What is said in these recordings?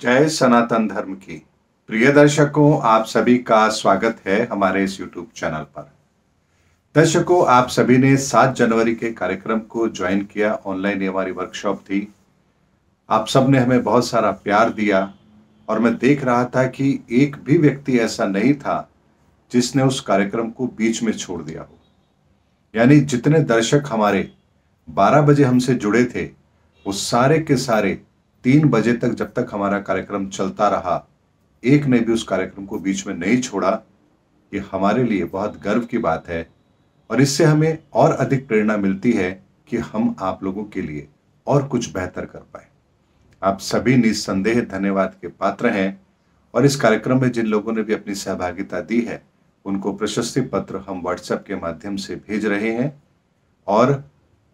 जय सनातन धर्म की प्रिय दर्शकों, आप सभी का स्वागत है हमारे इस YouTube चैनल पर। दर्शकों, आप सभी ने 7 जनवरी के कार्यक्रम को ज्वाइन किया। ऑनलाइन ये हमारी वर्कशॉप थी। आप सब ने हमें बहुत सारा प्यार दिया और मैं देख रहा था कि एक भी व्यक्ति ऐसा नहीं था जिसने उस कार्यक्रम को बीच में छोड़ दिया हो। यानी जितने दर्शक हमारे 12 बजे हमसे जुड़े थे, वो सारे के सारे 3 बजे तक, जब तक हमारा कार्यक्रम चलता रहा, एक ने भी उस कार्यक्रम को बीच में नहीं छोड़ा। ये हमारे लिए बहुत गर्व की बात है और इससे हमें और अधिक प्रेरणा मिलती है कि हम आप लोगों के लिए और कुछ बेहतर कर पाए। आप सभी निस्संदेह धन्यवाद के पात्र हैं और इस कार्यक्रम में जिन लोगों ने भी अपनी सहभागिता दी है, उनको प्रशस्ति पत्र हम व्हाट्सएप के माध्यम से भेज रहे हैं और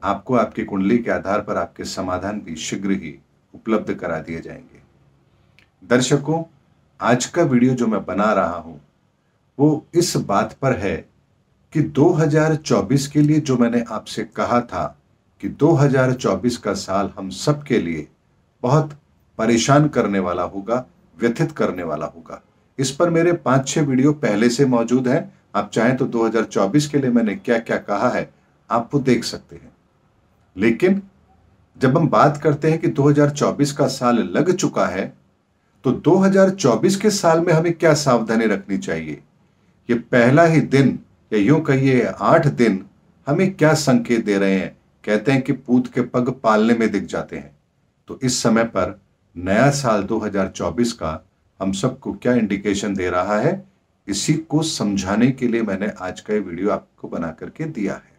आपको आपकी कुंडली के आधार पर आपके समाधान भी शीघ्र ही उपलब्ध करा दिए जाएंगे। दर्शकों, आज का वीडियो जो मैं बना रहा हूं वो इस बात पर है कि 2024 के लिए जो मैंने आपसे कहा था कि 2024 का साल हम सब के लिए बहुत परेशान करने वाला होगा, व्यथित करने वाला होगा। इस पर मेरे 5-6 वीडियो पहले से मौजूद हैं। आप चाहें तो 2024 के लिए मैंने क्या क्या कहा है आप वो देख सकते हैं। लेकिन जब हम बात करते हैं कि 2024 का साल लग चुका है, तो 2024 के साल में हमें क्या सावधानी रखनी चाहिए। ये पहला ही दिन या यूं कहिए 8 दिन हमें क्या संकेत दे रहे हैं। कहते हैं कि पूत के पग पालने में दिख जाते हैं। तो इस समय पर नया साल 2024 का हम सबको क्या इंडिकेशन दे रहा है, इसी को समझाने के लिए मैंने आज का ये वीडियो आपको बना करके दिया है।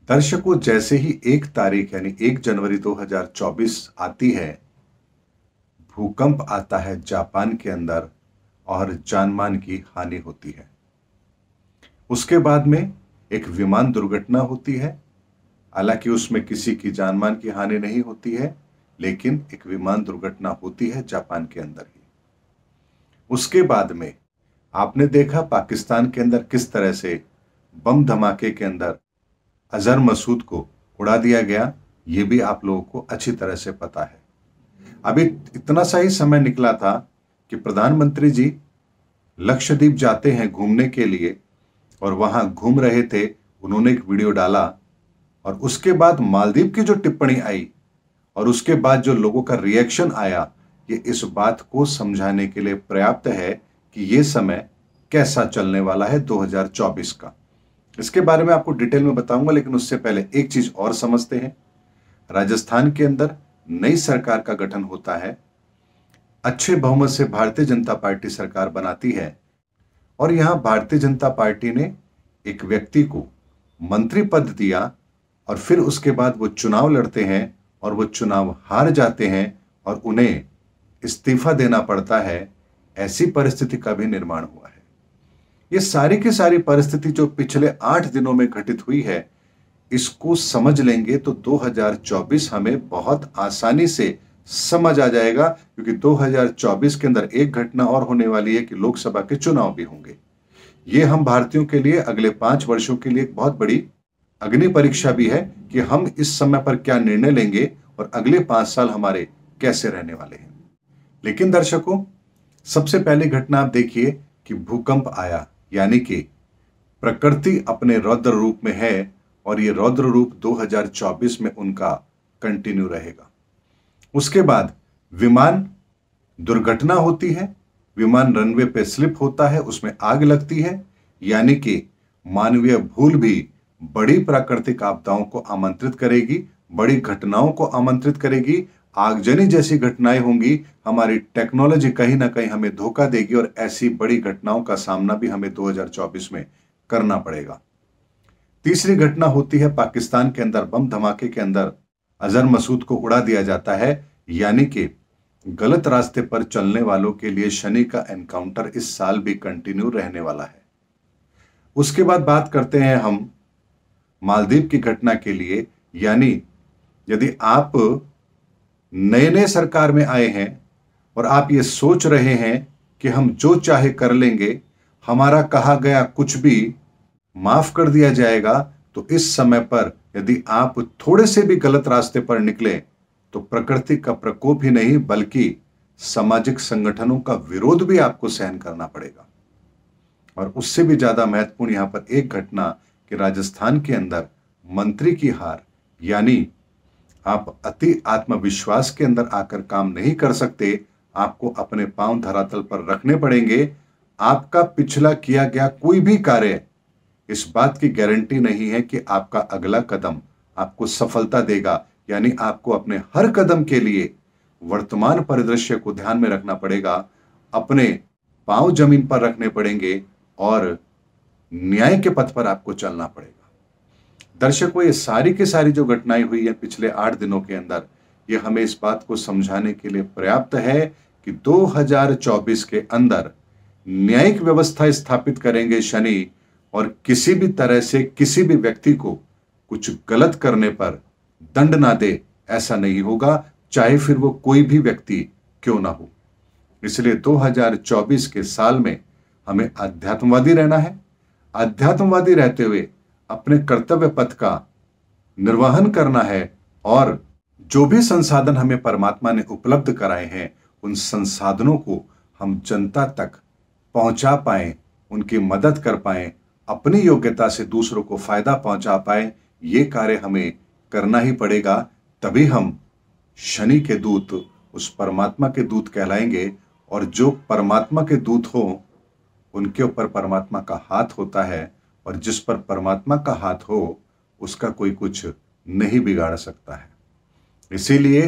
दर्शकों, जैसे ही 1 तारीख यानी 1 जनवरी 2024 आती है, भूकंप आता है जापान के अंदर और जानमाल की हानि होती है। उसके बाद में एक विमान दुर्घटना होती है। हालांकि उसमें किसी की जानमाल की हानि नहीं होती है, लेकिन एक विमान दुर्घटना होती है जापान के अंदर ही। उसके बाद में आपने देखा पाकिस्तान के अंदर किस तरह से बम धमाके के अंदर अजहर मसूद को उड़ा दिया गया, ये भी आप लोगों को अच्छी तरह से पता है। अभी इतना सा ही समय निकला था कि प्रधानमंत्री जी लक्षद्वीप जाते हैं घूमने के लिए और वहां घूम रहे थे। उन्होंने एक वीडियो डाला और उसके बाद मालदीव की जो टिप्पणी आई और उसके बाद जो लोगों का रिएक्शन आया, ये इस बात को समझाने के लिए पर्याप्त है कि ये समय कैसा चलने वाला है 2024 का। इसके बारे में आपको डिटेल में बताऊंगा, लेकिन उससे पहले एक चीज और समझते हैं। राजस्थान के अंदर नई सरकार का गठन होता है। अच्छे बहुमत से भारतीय जनता पार्टी सरकार बनाती है और यहां भारतीय जनता पार्टी ने एक व्यक्ति को मंत्री पद दिया और फिर उसके बाद वो चुनाव लड़ते हैं और वो चुनाव हार जाते हैं और उन्हें इस्तीफा देना पड़ता है। ऐसी परिस्थिति का भी निर्माण हुआ है। ये सारी की सारी परिस्थिति जो पिछले 8 दिनों में घटित हुई है, इसको समझ लेंगे तो 2024 हमें बहुत आसानी से समझ आ जाएगा, क्योंकि 2024 के अंदर एक घटना और होने वाली है कि लोकसभा के चुनाव भी होंगे। ये हम भारतीयों के लिए अगले 5 वर्षों के लिए एक बहुत बड़ी अग्नि परीक्षा भी है कि हम इस समय पर क्या निर्णय लेंगे और अगले 5 साल हमारे कैसे रहने वाले हैं। लेकिन दर्शकों, सबसे पहली घटना आप देखिए कि भूकंप आया, यानी कि प्रकृति अपने रौद्र रूप में है और ये रौद्र रूप 2024 में उनका कंटिन्यू रहेगा। उसके बाद विमान दुर्घटना होती है, विमान रनवे पे स्लिप होता है, उसमें आग लगती है। यानी कि मानवीय भूल भी बड़ी प्राकृतिक आपदाओं को आमंत्रित करेगी, बड़ी घटनाओं को आमंत्रित करेगी। आगजनी जैसी घटनाएं होंगी। हमारी टेक्नोलॉजी कहीं ना कहीं हमें धोखा देगी और ऐसी बड़ी घटनाओं का सामना भी हमें 2024 में करना पड़ेगा। तीसरी घटना होती है पाकिस्तान के अंदर बम धमाके के अंदर अजहर मसूद को उड़ा दिया जाता है। यानी कि गलत रास्ते पर चलने वालों के लिए शनि का एनकाउंटर इस साल भी कंटिन्यू रहने वाला है। उसके बाद बात करते हैं हम मालदीव की घटना के लिए। यानी यदि आप नए नए सरकार में आए हैं और आप ये सोच रहे हैं कि हम जो चाहे कर लेंगे, हमारा कहा गया कुछ भी माफ कर दिया जाएगा, तो इस समय पर यदि आप थोड़े से भी गलत रास्ते पर निकले तो प्रकृति का प्रकोप ही नहीं बल्कि सामाजिक संगठनों का विरोध भी आपको सहन करना पड़ेगा। और उससे भी ज्यादा महत्वपूर्ण यहां पर एक घटना कि राजस्थान के अंदर मंत्री की हार, यानी आप अति आत्मविश्वास के अंदर आकर काम नहीं कर सकते, आपको अपने पांव धरातल पर रखने पड़ेंगे। आपका पिछला किया गया कोई भी कार्य इस बात की गारंटी नहीं है कि आपका अगला कदम आपको सफलता देगा। यानी आपको अपने हर कदम के लिए वर्तमान परिदृश्य को ध्यान में रखना पड़ेगा, अपने पांव जमीन पर रखने पड़ेंगे और न्याय के पथ पर आपको चलना पड़ेगा। दर्शकों, ये सारी की सारी जो घटनाएं हुई है पिछले 8 दिनों के अंदर, ये हमें इस बात को समझाने के लिए पर्याप्त है कि 2024 के अंदर न्यायिक व्यवस्था स्थापित करेंगे शनि, और किसी भी तरह से किसी भी व्यक्ति को कुछ गलत करने पर दंड ना दे, ऐसा नहीं होगा, चाहे फिर वो कोई भी व्यक्ति क्यों ना हो। इसलिए 2024 के साल में हमें अध्यात्मवादी रहना है। अध्यात्मवादी रहते हुए अपने कर्तव्य पथ का निर्वहन करना है, और जो भी संसाधन हमें परमात्मा ने उपलब्ध कराए हैं, उन संसाधनों को हम जनता तक पहुंचा पाए, उनकी मदद कर पाए, अपनी योग्यता से दूसरों को फायदा पहुंचा पाए, ये कार्य हमें करना ही पड़ेगा। तभी हम शनि के दूत उस परमात्मा के दूत कहलाएंगे, और जो परमात्मा के दूत हो उनके ऊपर परमात्मा का हाथ होता है, और जिस पर परमात्मा का हाथ हो उसका कोई कुछ नहीं बिगाड़ सकता है। इसीलिए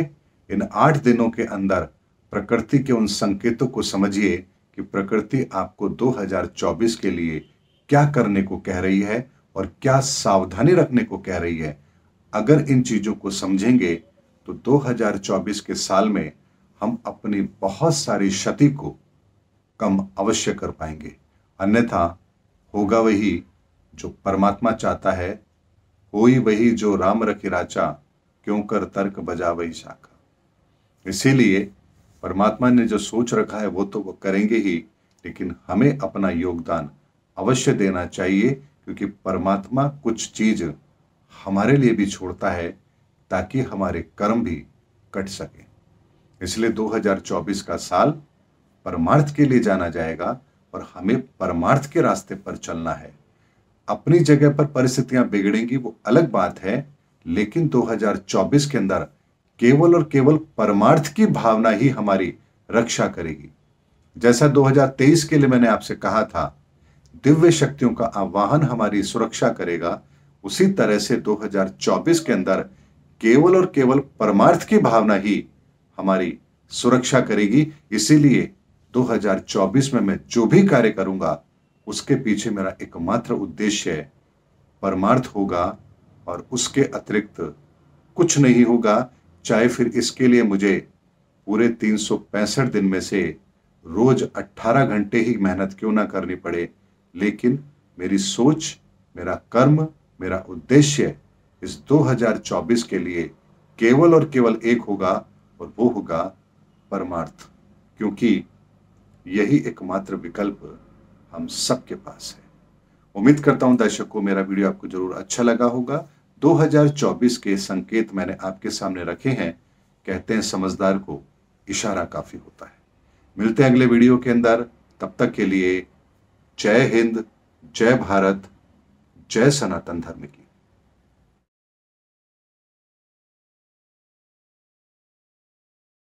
इन 8 दिनों के अंदर प्रकृति के उन संकेतों को समझिए कि प्रकृति आपको 2024 के लिए क्या करने को कह रही है और क्या सावधानी रखने को कह रही है। अगर इन चीजों को समझेंगे तो 2024 के साल में हम अपनी बहुत सारी क्षति को कम अवश्य कर पाएंगे। अन्यथा होगा वही जो परमात्मा चाहता है, होई वही जो राम रखी राचा, क्यों कर तर्क बजा वही शाखा। इसीलिए परमात्मा ने जो सोच रखा है वो तो वो करेंगे ही, लेकिन हमें अपना योगदान अवश्य देना चाहिए, क्योंकि परमात्मा कुछ चीज हमारे लिए भी छोड़ता है ताकि हमारे कर्म भी कट सके। इसलिए 2024 का साल परमार्थ के लिए जाना जाएगा, और हमें परमार्थ के रास्ते पर चलना है। अपनी जगह पर परिस्थितियां बिगड़ेंगी वो अलग बात है, लेकिन 2024 के अंदर केवल और केवल परमार्थ की भावना ही हमारी रक्षा करेगी। जैसा 2023 के लिए मैंने आपसे कहा था, दिव्य शक्तियों का आवाहन हमारी सुरक्षा करेगा, उसी तरह से 2024 के अंदर केवल और केवल परमार्थ की भावना ही हमारी सुरक्षा करेगी। इसीलिए 2024 में मैं जो भी कार्य करूंगा उसके पीछे मेरा एकमात्र उद्देश्य है परमार्थ होगा, और उसके अतिरिक्त कुछ नहीं होगा। चाहे फिर इसके लिए मुझे पूरे 365 दिन में से रोज 18 घंटे ही मेहनत क्यों ना करनी पड़े, लेकिन मेरी सोच, मेरा कर्म, मेरा उद्देश्य इस 2024 के लिए केवल और केवल एक होगा, और वो होगा परमार्थ, क्योंकि यही एकमात्र विकल्प हम सबके पास है। उम्मीद करता हूं दर्शकों मेरा वीडियो आपको जरूर अच्छा लगा होगा। 2024 के संकेत मैंने आपके सामने रखे हैं। कहते हैं समझदार को इशारा काफी होता है। मिलते हैं अगले वीडियो के अंदर, तब तक के लिए जय हिंद, जय भारत, जय सनातन धर्म की।